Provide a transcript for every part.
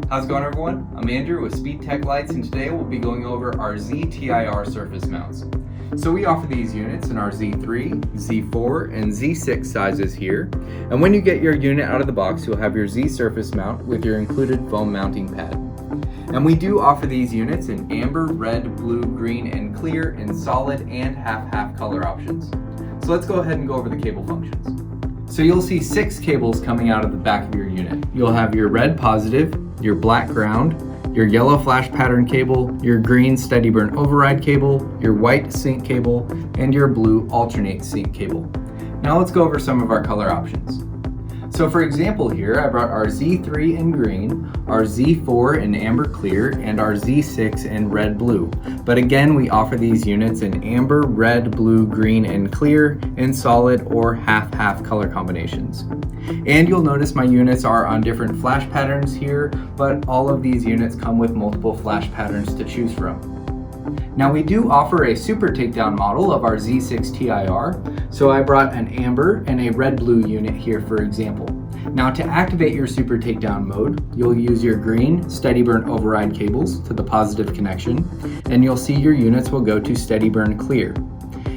How's it going, everyone? I'm Andrew with SpeedTech Lights, and today we'll be going over our TIR surface mounts. So we offer these units in our Z3, Z4, and Z6 sizes here. And when you get your unit out of the box, you'll have your Z surface mount with your included foam mounting pad. And we do offer these units in amber, red, blue, green, and clear in solid and half-half color options. So let's go ahead and go over the cable functions. So you'll see 6 cables coming out of the back of your unit. You'll have your red positive, your black ground, your yellow flash pattern cable, your green steady burn override cable, your white sync cable, and your blue alternate sync cable. Now let's go over some of our color options. So for example here, I brought our Z3 in green, our Z4 in amber clear, and our Z6 in red blue. But again, we offer these units in amber, red, blue, green, and clear in solid or half-half color combinations. And you'll notice my units are on different flash patterns here, but all of these units come with multiple flash patterns to choose from. Now we do offer a super takedown model of our Z6 TIR, so I brought an amber and a red-blue unit here for example. Now to activate your super takedown mode, you'll use your green steady burn override cables to the positive connection, and you'll see your units will go to steady burn clear.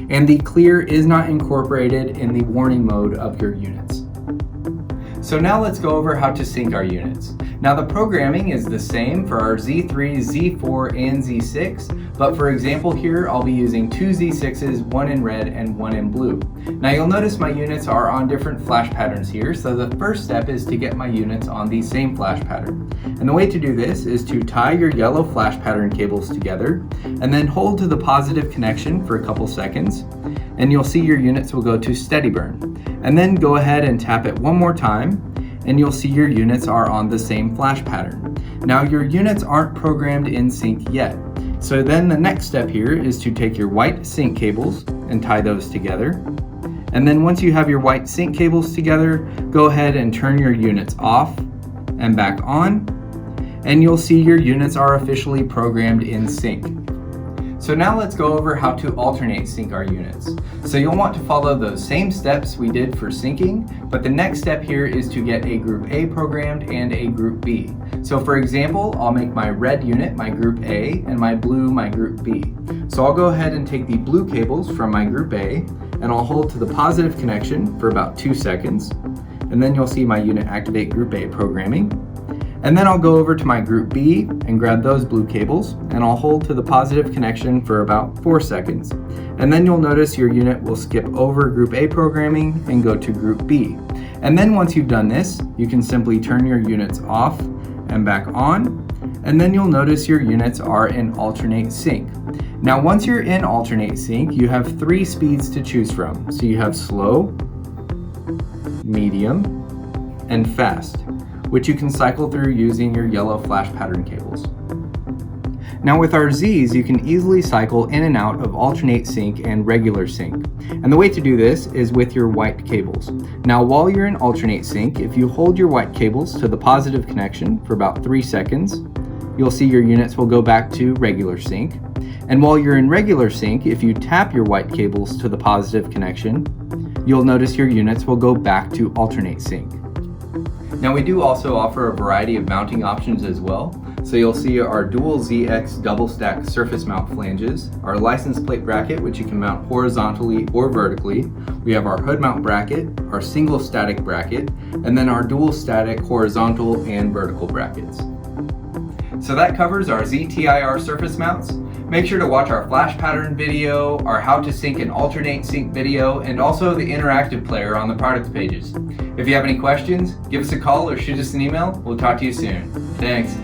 And the clear is not incorporated in the warning mode of your units. So now let's go over how to sync our units. Now the programming is the same for our Z3, Z4, and Z6, but for example here, I'll be using 2 Z6s, one in red and one in blue. Now you'll notice my units are on different flash patterns here, so the first step is to get my units on the same flash pattern. And the way to do this is to tie your yellow flash pattern cables together, and then hold to the positive connection for a couple seconds, and you'll see your units will go to steady burn. And then go ahead and tap it one more time, and you'll see your units are on the same flash pattern. Now your units aren't programmed in sync yet. So then the next step here is to take your white sync cables and tie those together. And then once you have your white sync cables together, go ahead and turn your units off and back on, and you'll see your units are officially programmed in sync. So now let's go over how to alternate sync our units. So you'll want to follow those same steps we did for syncing, but the next step here is to get a group A programmed and a group B. So for example, I'll make my red unit my group A and my blue my group B. So I'll go ahead and take the blue cables from my group A and I'll hold to the positive connection for about 2 seconds. And then you'll see my unit activate group A programming. And then I'll go over to my group B and grab those blue cables and I'll hold to the positive connection for about 4 seconds. And then you'll notice your unit will skip over group A programming and go to group B. And then once you've done this, you can simply turn your units off and back on, and then you'll notice your units are in alternate sync. Now once you're in alternate sync, you have 3 speeds to choose from. So you have slow, medium, and fast, which you can cycle through using your yellow flash pattern cables. Now with our Zs, you can easily cycle in and out of alternate sync and regular sync. And the way to do this is with your white cables. Now while you're in alternate sync, if you hold your white cables to the positive connection for about 3 seconds, you'll see your units will go back to regular sync. And while you're in regular sync, if you tap your white cables to the positive connection, you'll notice your units will go back to alternate sync. Now we do also offer a variety of mounting options as well. So you'll see our dual ZX double stack surface mount flanges, our license plate bracket, which you can mount horizontally or vertically. We have our hood mount bracket, our single static bracket, and then our dual static horizontal and vertical brackets. So that covers our ZTIR surface mounts. Make sure to watch our flash pattern video, our how to sync and alternate sync video, and also the interactive player on the product pages. If you have any questions, give us a call or shoot us an email. We'll talk to you soon. Thanks.